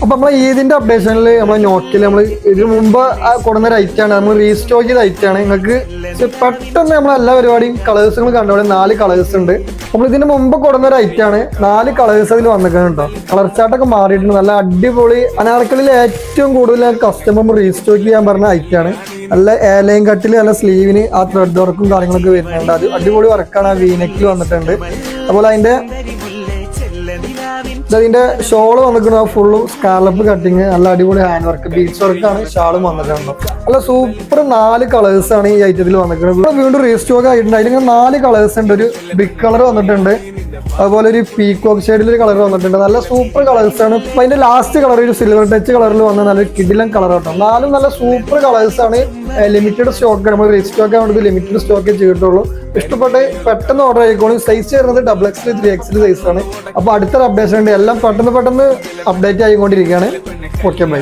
അപ്പൊ നമ്മളെ ഈദിന്റെ അപ്ഡേഷനിൽ നമ്മളെ നോക്കിൽ നമ്മൾ ഇതിനു മുമ്പ് കൊടുന്ന ഐറ്റാണ്, നമ്മൾ റീസ്റ്റോക്ക് ചെയ്ത ഐറ്റാണ്. നിങ്ങൾക്ക് പെട്ടെന്ന് നമ്മളെല്ലാ പരിപാടിയും കളേഴ്സുകൾ കണ്ടോടെ 4 കളേഴ്സ് ഉണ്ട്. നമ്മൾ ഇതിന് മുമ്പ് കൊടുന്ന ഒരു ഐറ്റാണ്. 4 കളേഴ്സ് അതിൽ വന്നിട്ടുണ്ട് കേട്ടോ. കളർ ചാർട്ടൊക്കെ മാറിയിട്ടുണ്ട്. നല്ല അടിപൊളി അനാർക്കലിൽ ഏറ്റവും കൂടുതൽ കസ്റ്റമർ റീസ്റ്റോക്ക് ചെയ്യാൻ പറഞ്ഞ ഐറ്റാണ്. നല്ല ഏലയും കട്ടിൽ, നല്ല സ്ലീവിന് ആ ത്രെഡ് വർക്കും കാര്യങ്ങളൊക്കെ വരുന്നുണ്ട്. അത് അടിപൊളി വർക്കാണ്. ആ വീനെക്കിൽ വന്നിട്ടുണ്ട്. അതുപോലെ അതിന്റെ ഷോള് വന്നിരിക്കുന്നത് ഫുള്ളും സ്കാലപ്പ് കട്ടിങ്, നല്ല അടിപൊളി ഹാൻഡ് വർക്ക്, ബീഡ്സ് വർക്കാണ് ഷാളും വന്നിട്ടുണ്ട്. നല്ല സൂപ്പർ 4 കളേഴ്സ് ആണ് ഈ ഐറ്റത്തിൽ വന്നിരിക്കുന്നത്. വീണ്ടും റീസ്റ്റോക്ക് ആയിട്ടുണ്ട്. അതിൽ 4 കളേഴ്സ് ഉണ്ട്. ഒരു ബിഗ് കളർ വന്നിട്ടുണ്ട്, അതുപോലെ ഒരു പീകോക്ക് ഷെയ്ഡിൽ ഒരു കളർ വന്നിട്ടുണ്ട്. നല്ല സൂപ്പർ കളേഴ്സ് ആണ്. അപ്പൊ അതിന്റെ ലാസ്റ്റ് കളർ ഒരു സിൽവർ ടച്ച് കളറിൽ വന്ന നല്ല കിടിലൻ കളർ കേട്ടോ. 4 നല്ല സൂപ്പർ കളേഴ്സ് ആണ്. ലിമിറ്റഡ് സ്റ്റോക്ക്, നമ്മൾ റീസ്റ്റോക്ക് ആവുന്നത് ലിമിറ്റഡ് സ്റ്റോക്കേ ചെയ്തിട്ടുള്ളൂ. ഇഷ്ടപ്പെട്ട് പെട്ടെന്ന് ഓർഡർ ആയിക്കോളും. സൈസ് വരുന്നത് XXL 3XL സൈസ് ആണ്. അപ്പൊ അടുത്തൊരു അപ്ഡേഷൻ ഉണ്ട്. എല്ലാം പെട്ടെന്ന് അപ്ഡേറ്റ് ആയിക്കൊണ്ടിരിക്കുകയാണ്. Okay bye.